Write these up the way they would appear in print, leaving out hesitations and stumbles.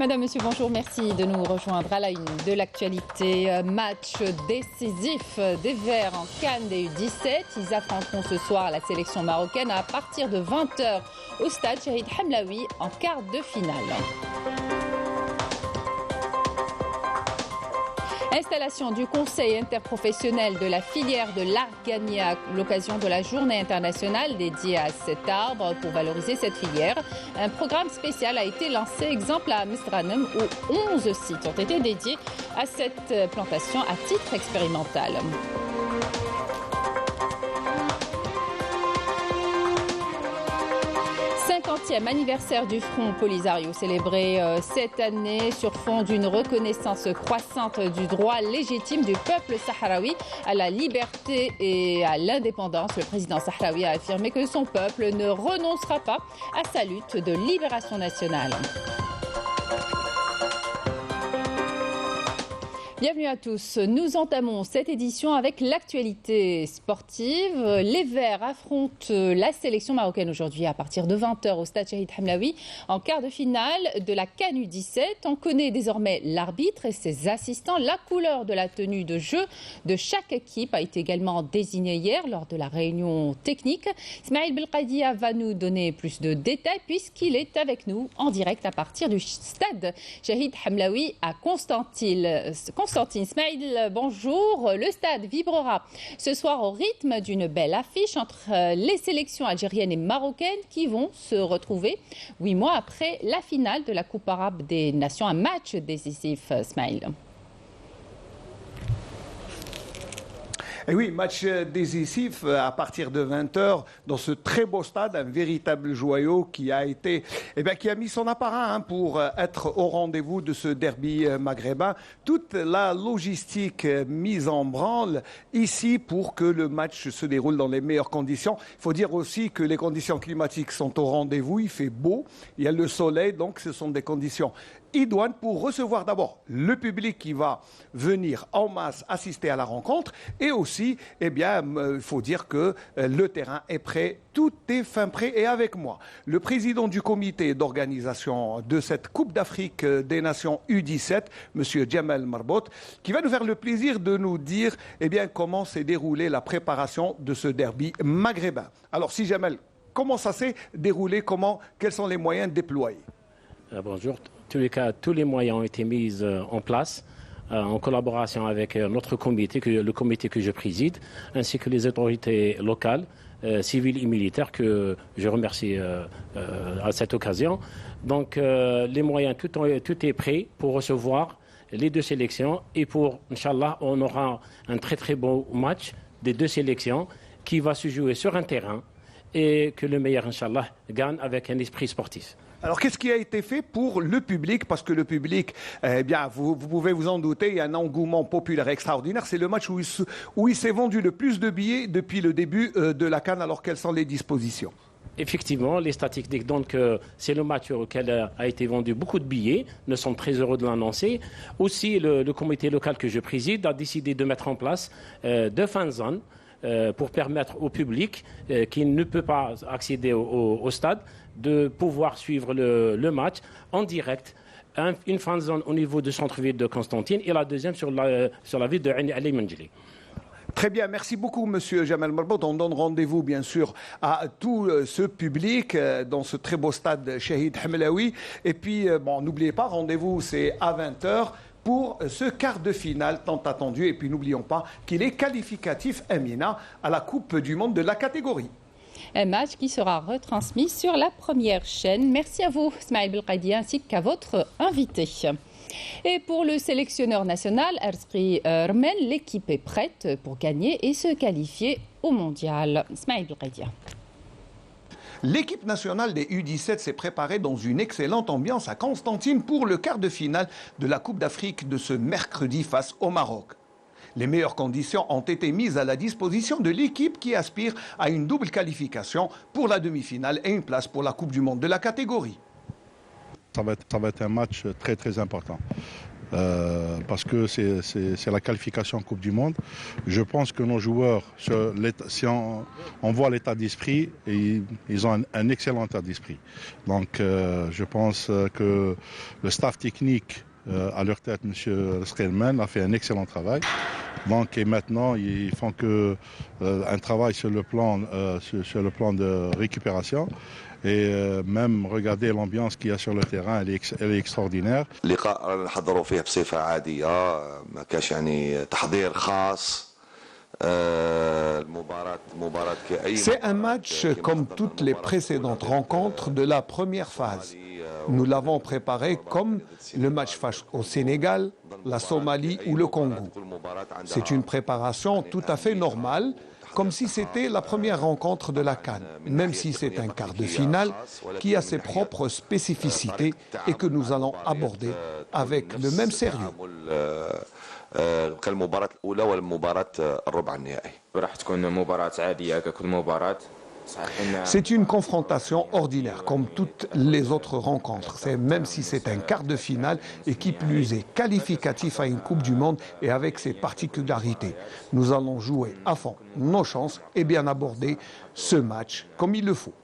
Madame, monsieur, bonjour. Merci de nous rejoindre à la une de l'actualité. Match décisif des Verts en CAN des U17. Ils affronteront ce soir la sélection marocaine à partir de 20h au stade Shahid Hamlaoui en quart de finale. Installation du Conseil interprofessionnel de la filière de l'argania à l'occasion de la journée internationale dédiée à cet arbre pour valoriser cette filière. Un programme spécial a été lancé, exemple à Mestranum, où 11 sites ont été dédiés à cette plantation à titre expérimental. 50e anniversaire du Front Polisario célébré cette année sur fond d'une reconnaissance croissante du droit légitime du peuple sahraoui à la liberté et à l'indépendance. Le président sahraoui a affirmé que son peuple ne renoncera pas à sa lutte de libération nationale. Bienvenue à tous. Nous entamons cette édition avec l'actualité sportive. Les Verts affrontent la sélection marocaine aujourd'hui à partir de 20h au stade Shahid Hamlaoui en quart de finale de la CAN U17. On connaît désormais l'arbitre et ses assistants. La couleur de la tenue de jeu de chaque équipe a été également désignée hier lors de la réunion technique. Ismaël Belkadia va nous donner plus de détails puisqu'il est avec nous en direct à partir du stade Shahid Hamlaoui à Constantine. Ismaël, bonjour. Le stade vibrera ce soir au rythme d'une belle affiche entre les sélections algériennes et marocaines qui vont se retrouver 8 mois après la finale de la Coupe arabe des Nations. Un match décisif, Ismaël. Et oui, match décisif à partir de 20h dans ce très beau stade, un véritable joyau qui a été, qui a mis son appareil pour être au rendez-vous de ce derby maghrébin. Toute la logistique mise en branle ici pour que le match se déroule dans les meilleures conditions. Il faut dire aussi que les conditions climatiques sont au rendez-vous. Il fait beau, il y a le soleil, donc ce sont des conditions idoine pour recevoir d'abord le public qui va venir en masse assister à la rencontre et aussi, il faut dire que le terrain est prêt, tout est fin prêt et avec moi, le président du comité d'organisation de cette Coupe d'Afrique des Nations U17, monsieur Djamel Marbot, qui va nous faire le plaisir de nous dire, comment s'est déroulée la préparation de ce derby maghrébin. Alors, si Djamel, comment ça s'est déroulé, quels sont les moyens déployés? Bonjour. En tous les cas, tous les moyens ont été mis en place en collaboration avec notre comité, le comité que je préside, ainsi que les autorités locales, civiles et militaires que je remercie à cette occasion. Donc les moyens, tout est prêt pour recevoir les deux sélections et pour, Inch'Allah, on aura un très très beau match des deux sélections qui va se jouer sur un terrain et que le meilleur, Inch'Allah, gagne avec un esprit sportif. Alors, qu'est-ce qui a été fait pour le public? Parce que le public, vous pouvez vous en douter, il y a un engouement populaire extraordinaire. C'est le match où il s'est vendu le plus de billets depuis le début de la CAN. Alors, quelles sont les dispositions? Effectivement, les statistiques donnent que c'est le match auquel a été vendu beaucoup de billets. Nous sommes très heureux de l'annoncer. Aussi, le comité local que je préside a décidé de mettre en place deux fan zones pour permettre au public qui ne peut pas accéder au stade de pouvoir suivre le match en direct. Une fan zone au niveau du centre-ville de Constantine et la deuxième sur la ville de Ain Ali Manjli. Très bien, merci beaucoup Monsieur Djamel Marbot. On donne rendez-vous bien sûr à tout ce public dans ce très beau stade Shahid Hamlaoui. Et puis, n'oubliez pas, rendez-vous c'est à 20h. Pour ce quart de finale tant attendu. Et puis n'oublions pas qu'il est qualificatif, Amina, à la Coupe du Monde de la catégorie. Un match qui sera retransmis sur la première chaîne. Merci à vous, Ismaël Belkadia, ainsi qu'à votre invité. Et pour le sélectionneur national, Erzri Rmel, l'équipe est prête pour gagner et se qualifier au mondial. Ismaël Belkadia. L'équipe nationale des U17 s'est préparée dans une excellente ambiance à Constantine pour le quart de finale de la Coupe d'Afrique de ce mercredi face au Maroc. Les meilleures conditions ont été mises à la disposition de l'équipe qui aspire à une double qualification pour la demi-finale et une place pour la Coupe du Monde de la catégorie. Ça va être un match très très important. parce que c'est la qualification en Coupe du Monde. Je pense que nos joueurs, si on voit l'état d'esprit, ils ont un excellent état d'esprit. Donc je pense que le staff technique à leur tête, M. Skelman, a fait un excellent travail. Donc, et maintenant, ils font un travail sur le plan de récupération. Et même regarder l'ambiance qu'il y a sur le terrain, elle est extraordinaire. C'est un match comme toutes les précédentes rencontres de la première phase. Nous l'avons préparé comme le match face au Sénégal, la Somalie ou le Congo. C'est une préparation tout à fait normale, comme si c'était la première rencontre de la CAN, même si c'est un quart de finale qui a ses propres spécificités et que nous allons aborder avec le même sérieux. C'est une confrontation ordinaire, comme toutes les autres rencontres. Même si c'est un quart de finale et qui plus est qualificatif à une Coupe du Monde et avec ses particularités. Nous allons jouer à fond nos chances et bien aborder ce match comme il le faut.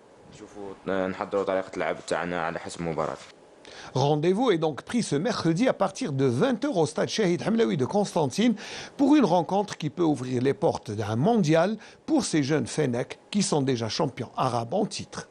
Rendez-vous est donc pris ce mercredi à partir de 20h au stade Shahid Hamlaoui de Constantine pour une rencontre qui peut ouvrir les portes d'un mondial pour ces jeunes Fennecs qui sont déjà champions arabes en titre.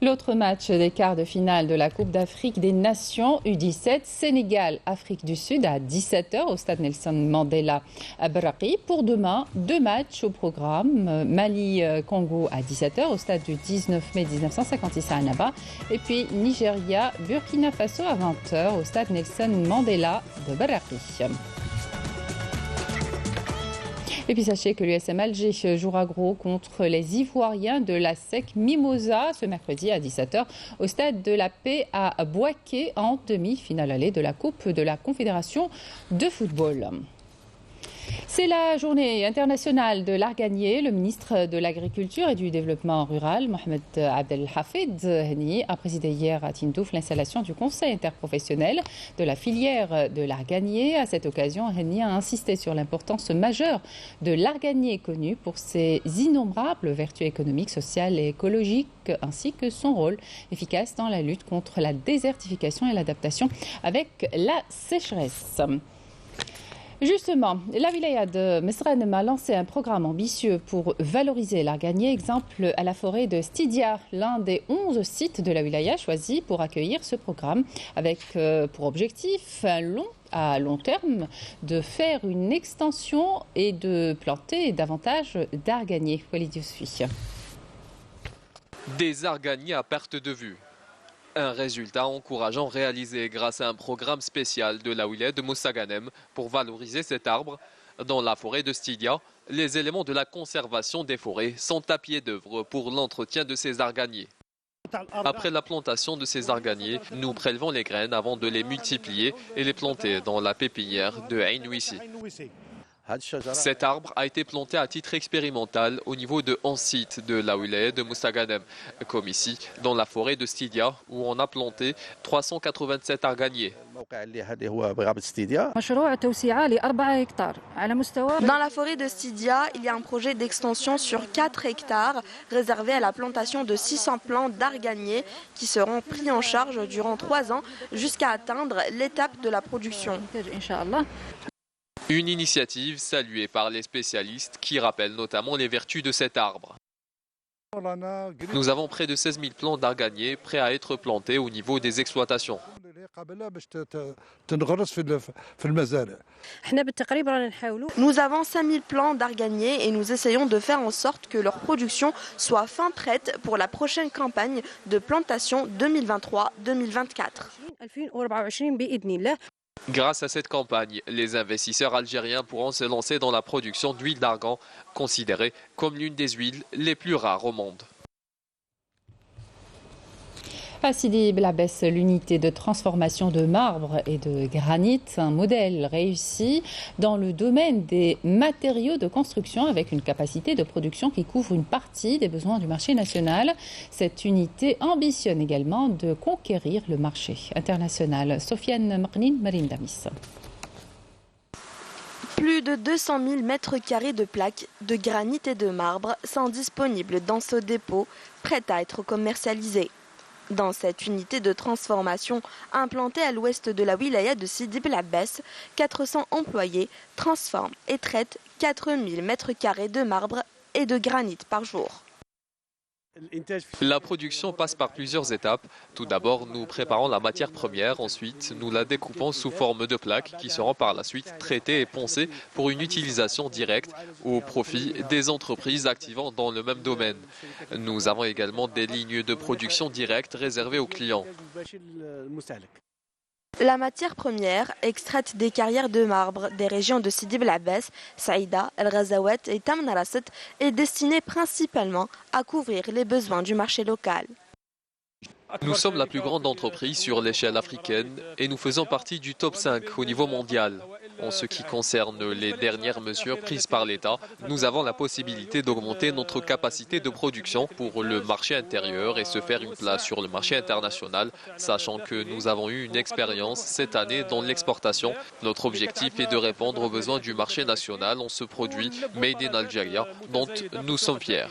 L'autre match des quarts de finale de la Coupe d'Afrique des Nations U17, Sénégal-Afrique du Sud à 17h au stade Nelson Mandela à Baraki. Pour demain, 2 matchs au programme. Mali-Congo à 17h au stade du 19 mai 1956 à Annaba. Et puis Nigeria-Burkina Faso à 20h au stade Nelson Mandela de Baraki. Et puis sachez que l'USM Alger jouera gros contre les Ivoiriens de la SEC Mimosa ce mercredi à 17h au stade de la Paix à Bouaké en demi-finale allée de la Coupe de la Confédération de football. C'est la journée internationale de l'arganier. Le ministre de l'Agriculture et du Développement rural, Mohamed Abdelhafid Henni, a présidé hier à Tindouf l'installation du conseil interprofessionnel de la filière de l'arganier. À cette occasion, Henni a insisté sur l'importance majeure de l'arganier connu pour ses innombrables vertus économiques, sociales et écologiques, ainsi que son rôle efficace dans la lutte contre la désertification et l'adaptation avec la sécheresse. Justement, la wilaya de Mesranem a lancé un programme ambitieux pour valoriser l'arganier, exemple à la forêt de Stidia, l'un des 11 sites de la wilaya choisis pour accueillir ce programme, avec pour objectif à long terme de faire une extension et de planter davantage d'arganiers. Walid Yousfi. Des arganiers à perte de vue. Un résultat encourageant réalisé grâce à un programme spécial de la wilaya de Moussaganem pour valoriser cet arbre. Dans la forêt de Stidia, les éléments de la conservation des forêts sont à pied d'œuvre pour l'entretien de ces arganiers. Après la plantation de ces arganiers, nous prélevons les graines avant de les multiplier et les planter dans la pépinière de Ain Ouissi. Cet arbre a été planté à titre expérimental au niveau de 11 sites de la wilaya de Moussaganem, comme ici, dans la forêt de Stidia, où on a planté 387 arganiers. Dans la forêt de Stidia, il y a un projet d'extension sur 4 hectares réservé à la plantation de 600 plants d'arganiers qui seront pris en charge durant 3 ans jusqu'à atteindre l'étape de la production. Une initiative saluée par les spécialistes qui rappellent notamment les vertus de cet arbre. Nous avons près de 16 000 plants d'arganiers prêts à être plantés au niveau des exploitations. Nous avons 5 000 plants d'arganiers et nous essayons de faire en sorte que leur production soit fin prête pour la prochaine campagne de plantation 2023-2024. Grâce à cette campagne, les investisseurs algériens pourront se lancer dans la production d'huile d'argan, considérée comme l'une des huiles les plus rares au monde. À Sidi Blabès, l'unité de transformation de marbre et de granit, un modèle réussi dans le domaine des matériaux de construction avec une capacité de production qui couvre une partie des besoins du marché national. Cette unité ambitionne également de conquérir le marché international. Sofiane Marnine, Marine Damis. Plus de 200 000 mètres carrés de plaques de granit et de marbre sont disponibles dans ce dépôt, prêt à être commercialisé. Dans cette unité de transformation implantée à l'ouest de la wilaya de Sidi Blabès, 400 employés transforment et traitent 4000 mètres carrés de marbre et de granit par jour. La production passe par plusieurs étapes. Tout d'abord, nous préparons la matière première. Ensuite, nous la découpons sous forme de plaques qui seront par la suite traitées et poncées pour une utilisation directe au profit des entreprises activant dans le même domaine. Nous avons également des lignes de production directes réservées aux clients. La matière première, extraite des carrières de marbre des régions de Sidi Blabès, Saïda, El Ghazawat et Tamnarasset, est destinée principalement à couvrir les besoins du marché local. Nous sommes la plus grande entreprise sur l'échelle africaine et nous faisons partie du top 5 au niveau mondial. En ce qui concerne les dernières mesures prises par l'État, nous avons la possibilité d'augmenter notre capacité de production pour le marché intérieur et se faire une place sur le marché international, sachant que nous avons eu une expérience cette année dans l'exportation. Notre objectif est de répondre aux besoins du marché national en ce produit Made in Algeria dont nous sommes fiers.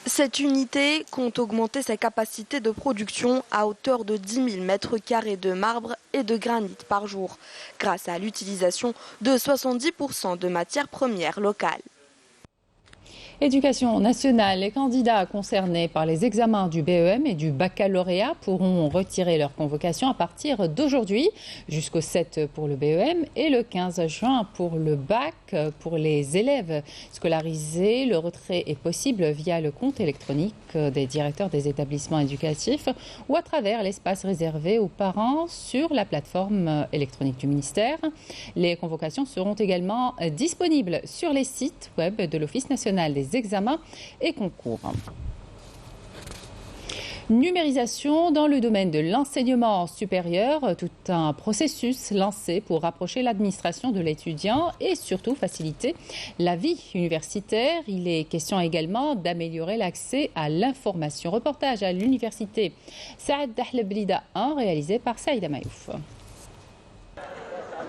Cette unité compte augmenter sa capacité de production à hauteur de 10 000 mètres carrés de marbre et de granit par jour, grâce à l'utilisation de 70% de matières premières locales. Éducation nationale, les candidats concernés par les examens du BEM et du baccalauréat pourront retirer leur convocation à partir d'aujourd'hui jusqu'au 7 pour le BEM et le 15 juin pour le bac. Pour les élèves scolarisés, le retrait est possible via le compte électronique des directeurs des établissements éducatifs ou à travers l'espace réservé aux parents sur la plateforme électronique du ministère. Les convocations seront également disponibles sur les sites web de l'Office national des examens et concours. Numérisation dans le domaine de l'enseignement supérieur, tout un processus lancé pour rapprocher l'administration de l'étudiant et surtout faciliter la vie universitaire. Il est question également d'améliorer l'accès à l'information. Reportage à l'université Saad Dahl Blida 1 réalisé par Saïda Mayouf.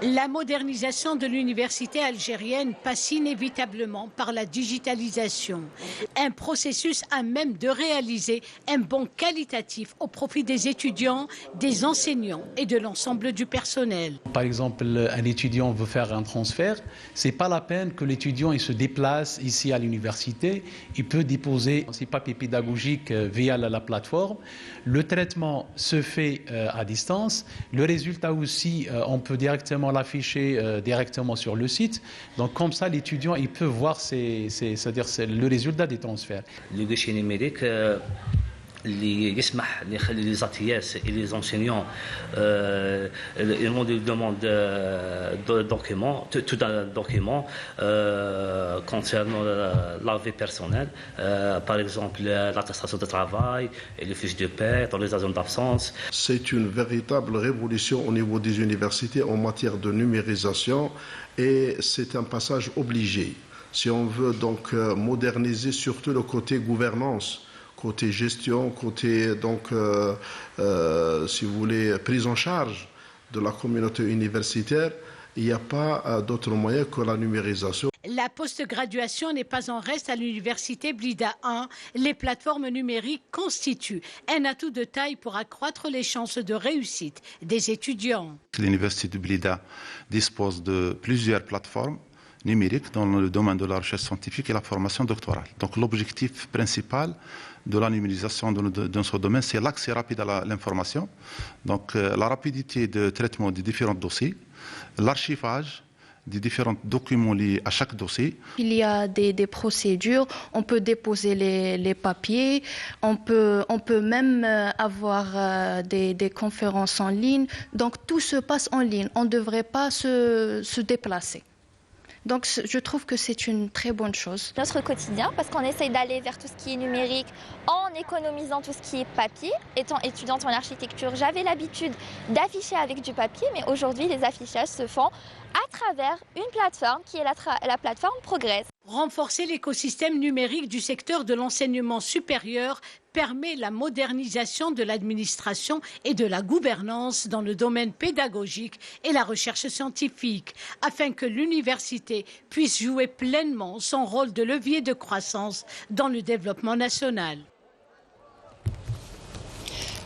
La modernisation de l'université algérienne passe inévitablement par la digitalisation. Un processus à même de réaliser un bond qualitatif au profit des étudiants, des enseignants et de l'ensemble du personnel. Par exemple, un étudiant veut faire un transfert, ce n'est pas la peine que l'étudiant il se déplace ici à l'université. Il peut déposer ses papiers pédagogiques via la plateforme. Le traitement se fait à distance. Le résultat aussi, on peut directement l'afficher directement sur le site. Donc comme ça, l'étudiant il peut voir c'est-à-dire le résultat des transferts. Le guichet numérique اللي يسمح لي زاتياس et les enseignants ils demandent tout un document concernant la vie personnelle, par exemple l'attestation de travail et les fiches de paie, l'autorisation d'absence. C'est une véritable révolution au niveau des universités en matière de numérisation et c'est un passage obligé. Si on veut donc moderniser surtout le côté gouvernance, côté gestion, côté donc, si vous voulez, prise en charge de la communauté universitaire, il n'y a pas d'autre moyen que la numérisation. La post-graduation n'est pas en reste à l'université Blida 1. Les plateformes numériques constituent un atout de taille pour accroître les chances de réussite des étudiants. L'université de Blida dispose de plusieurs plateformes numériques dans le domaine de la recherche scientifique et la formation doctorale. Donc l'objectif principal de la numérisation dans ce domaine, c'est l'accès rapide à l'information, donc la rapidité de traitement des différents dossiers, l'archivage des différents documents liés à chaque dossier. Il y a des procédures, on peut déposer les papiers, on peut même avoir des conférences en ligne, donc tout se passe en ligne, on ne devrait pas se déplacer. Donc je trouve que c'est une très bonne chose. Notre quotidien, parce qu'on essaye d'aller vers tout ce qui est numérique en économisant tout ce qui est papier. Étant étudiante en architecture, j'avais l'habitude d'afficher avec du papier, mais aujourd'hui les affichages se font à travers une plateforme qui est la plateforme Progress. Renforcer l'écosystème numérique du secteur de l'enseignement supérieur permet la modernisation de l'administration et de la gouvernance dans le domaine pédagogique et la recherche scientifique, afin que l'université puisse jouer pleinement son rôle de levier de croissance dans le développement national.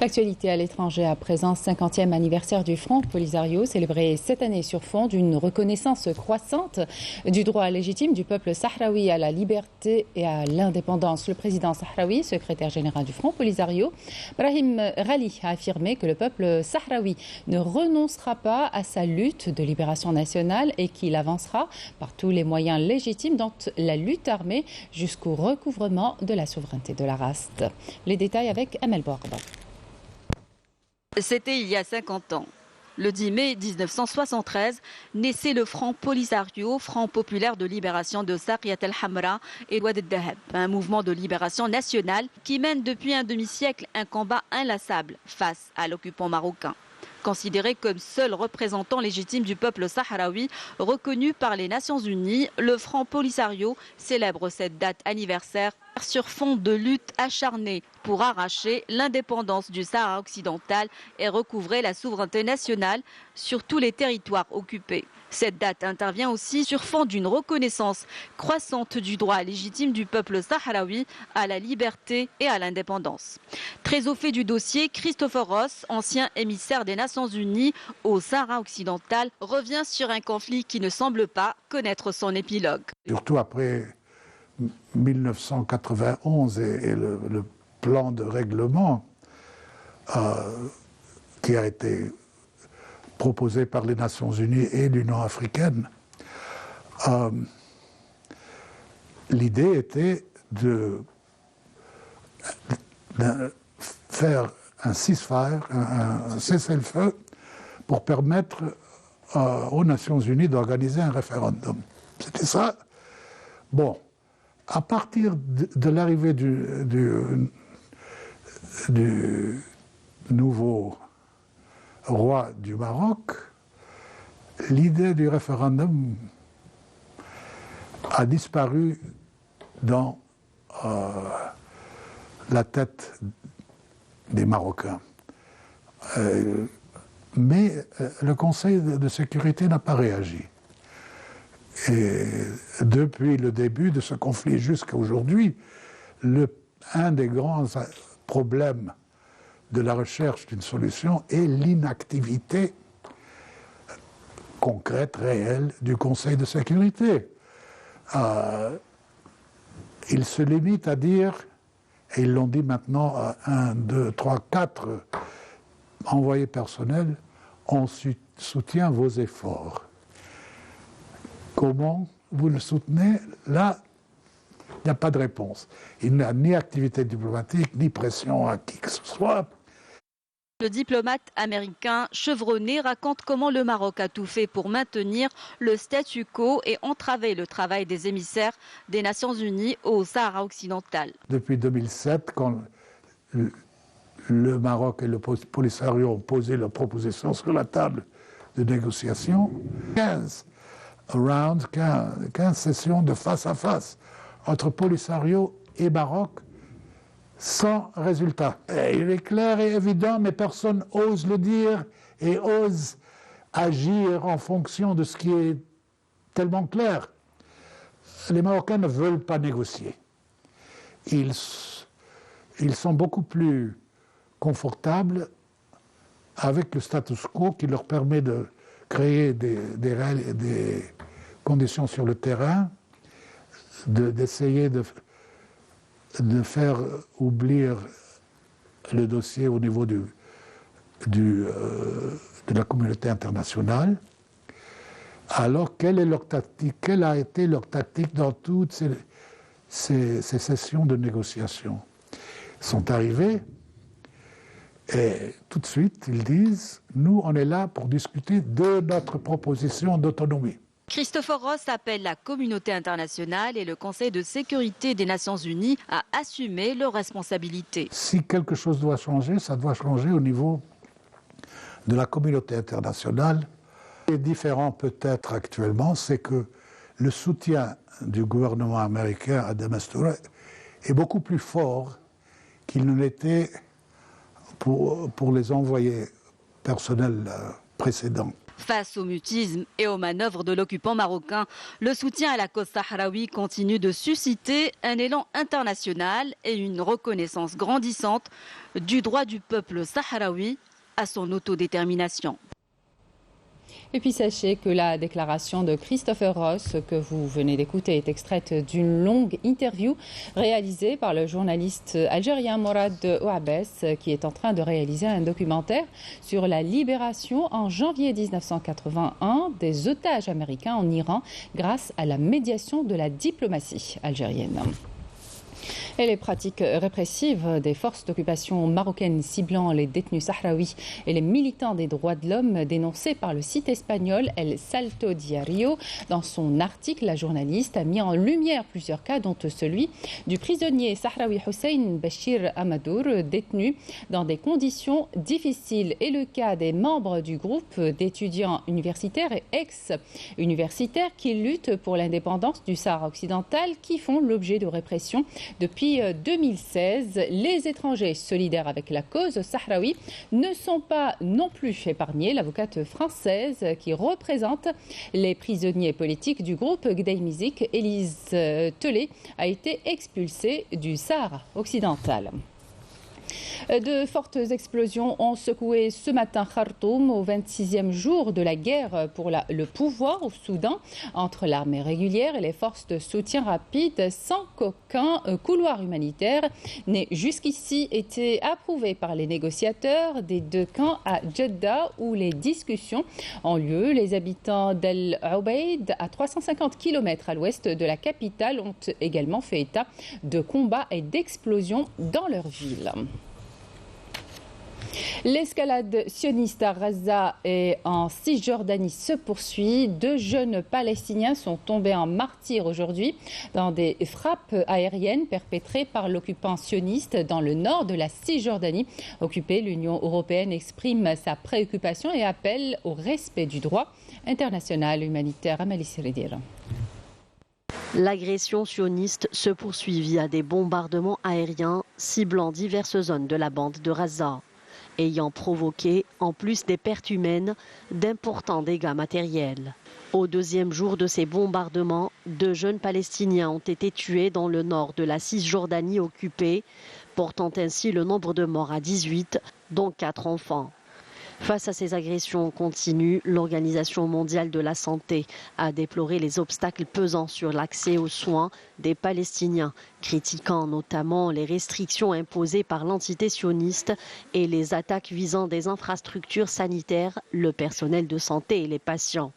L'actualité à l'étranger à présent, 50e anniversaire du Front Polisario, célébré cette année sur fond d'une reconnaissance croissante du droit légitime du peuple sahraoui à la liberté et à l'indépendance. Le président sahraoui, secrétaire général du Front Polisario, Brahim Ghali, a affirmé que le peuple sahraoui ne renoncera pas à sa lutte de libération nationale et qu'il avancera par tous les moyens légitimes dans la lutte armée jusqu'au recouvrement de la souveraineté de la race. Les détails avec Amel Bouarba. C'était il y a 50 ans. Le 10 mai 1973, naissait le Front Polisario, Front populaire de libération de Sariyat el-Hamra et Ouad el-Dahab, un mouvement de libération nationale qui mène depuis un demi-siècle un combat inlassable face à l'occupant marocain. Considéré comme seul représentant légitime du peuple sahraoui, reconnu par les Nations Unies, le Front Polisario célèbre cette date anniversaire sur fond de lutte acharnée pour arracher l'indépendance du Sahara occidental et recouvrer la souveraineté nationale sur tous les territoires occupés. Cette date intervient aussi sur fond d'une reconnaissance croissante du droit légitime du peuple sahraoui à la liberté et à l'indépendance. Très au fait du dossier, Christopher Ross, ancien émissaire des Nations Unies au Sahara occidental, revient sur un conflit qui ne semble pas connaître son épilogue. Surtout après 1991 et le plan de règlement qui a été proposé par les Nations Unies et l'Union africaine, l'idée était de faire un ceasefire, un cessez-le-feu, pour permettre aux Nations Unies d'organiser un référendum. C'était ça. Bon, à partir de l'arrivée du nouveau roi du Maroc, l'idée du référendum a disparu dans la tête des Marocains. Mais le Conseil de sécurité n'a pas réagi. Et depuis le début de ce conflit jusqu'à aujourd'hui, un des grands problèmes de la recherche d'une solution est l'inactivité concrète, réelle du Conseil de sécurité. Ils se limitent à dire, et ils l'ont dit maintenant à 1, 2, 3, 4 envoyés personnels, on soutient vos efforts. Comment vous le soutenez? Là, il n'y a pas de réponse. Il n'y a ni activité diplomatique, ni pression à qui que ce soit. Le diplomate américain chevronné raconte comment le Maroc a tout fait pour maintenir le statu quo et entraver le travail des émissaires des Nations Unies au Sahara occidental. Depuis 2007, quand le Maroc et le Polisario ont posé leur proposition sur la table de négociation, 15 sessions de face à face entre Polisario et Maroc, sans résultat. Et il est clair et évident, mais personne n'ose le dire et ose agir en fonction de ce qui est tellement clair. Les Marocains ne veulent pas négocier. Ils sont beaucoup plus confortables avec le status quo qui leur permet de créer des conditions sur le terrain, d'essayer de faire oublier le dossier au niveau de la communauté internationale. Alors, quelle est leur tactique? Quelle a été leur tactique dans toutes ces sessions de négociation? Ils sont arrivés et tout de suite, ils disent « Nous, on est là pour discuter de notre proposition d'autonomie ». Christopher Ross appelle la communauté internationale et le Conseil de sécurité des Nations Unies à assumer leurs responsabilités. Si quelque chose doit changer, ça doit changer au niveau de la communauté internationale. Ce qui est différent peut-être actuellement, c'est que le soutien du gouvernement américain à de Mistura est beaucoup plus fort qu'il ne l'était pour les envoyés personnels précédents. Face au mutisme et aux manœuvres de l'occupant marocain, le soutien à la cause sahraoui continue de susciter un élan international et une reconnaissance grandissante du droit du peuple sahraoui à son autodétermination. Et puis sachez que la déclaration de Christopher Ross que vous venez d'écouter est extraite d'une longue interview réalisée par le journaliste algérien Morad Ouabès qui est en train de réaliser un documentaire sur la libération en janvier 1981 des otages américains en Iran grâce à la médiation de la diplomatie algérienne. Et les pratiques répressives des forces d'occupation marocaines ciblant les détenus sahraouis et les militants des droits de l'homme dénoncés par le site espagnol El Salto Diario. Dans son article, la journaliste a mis en lumière plusieurs cas, dont celui du prisonnier sahraoui Hussein Bachir Amadour, détenu dans des conditions difficiles, et le cas des membres du groupe d'étudiants universitaires et ex-universitaires qui luttent pour l'indépendance du Sahara occidental, qui font l'objet de répression depuis 2016. Les étrangers solidaires avec la cause sahraoui ne sont pas non plus épargnés. L'avocate française qui représente les prisonniers politiques du groupe Gdeim-Izik, Élise Tellet, a été expulsée du Sahara occidental. De fortes explosions ont secoué ce matin Khartoum au 26e jour de la guerre pour le pouvoir au Soudan entre l'armée régulière et les forces de soutien rapide, sans qu'aucun couloir humanitaire n'ait jusqu'ici été approuvé par les négociateurs des deux camps à Jeddah où les discussions ont lieu. Les habitants d'El Obeid, à 350 km à l'ouest de la capitale, ont également fait état de combats et d'explosions dans leur ville. L'escalade sioniste à Gaza et en Cisjordanie se poursuit. 2 jeunes Palestiniens sont tombés en martyrs aujourd'hui dans des frappes aériennes perpétrées par l'occupant sioniste dans le nord de la Cisjordanie occupée. L'Union européenne exprime sa préoccupation et appelle au respect du droit international humanitaire. Amalie Siridir. L'agression sioniste se poursuit via des bombardements aériens ciblant diverses zones de la bande de Gaza, ayant provoqué, en plus des pertes humaines, d'importants dégâts matériels. Au 2e jour de ces bombardements, 2 jeunes Palestiniens ont été tués dans le nord de la Cisjordanie occupée, portant ainsi le nombre de morts à 18, dont 4 enfants. Face à ces agressions continues, l'Organisation mondiale de la santé a déploré les obstacles pesant sur l'accès aux soins des Palestiniens, critiquant notamment les restrictions imposées par l'entité sioniste et les attaques visant des infrastructures sanitaires, le personnel de santé et les patients.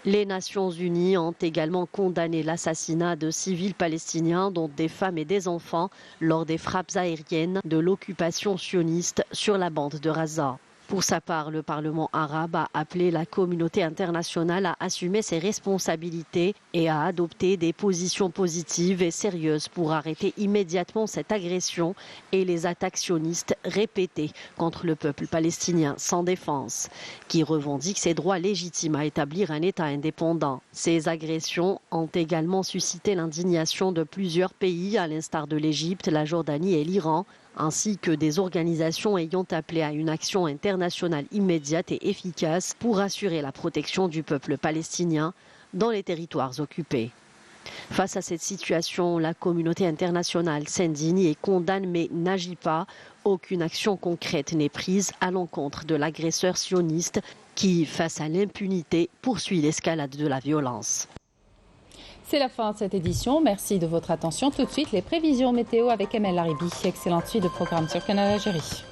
Les Nations Unies ont également condamné l'assassinat de civils palestiniens, dont des femmes et des enfants, lors des frappes aériennes de l'occupation sioniste sur la bande de Gaza. Pour sa part, le Parlement arabe a appelé la communauté internationale à assumer ses responsabilités et à adopter des positions positives et sérieuses pour arrêter immédiatement cette agression et les attaques sionistes répétées contre le peuple palestinien sans défense, qui revendique ses droits légitimes à établir un État indépendant. Ces agressions ont également suscité l'indignation de plusieurs pays, à l'instar de l'Égypte, la Jordanie et l'Iran, ainsi que des organisations ayant appelé à une action internationale immédiate et efficace pour assurer la protection du peuple palestinien dans les territoires occupés. Face à cette situation, la communauté internationale s'indigne et condamne mais n'agit pas. Aucune action concrète n'est prise à l'encontre de l'agresseur sioniste qui, face à l'impunité, poursuit l'escalade de la violence. C'est la fin de cette édition. Merci de votre attention. Tout de suite, les prévisions météo avec Emel Laribi. Excellente suite de programme sur Canal Algérie.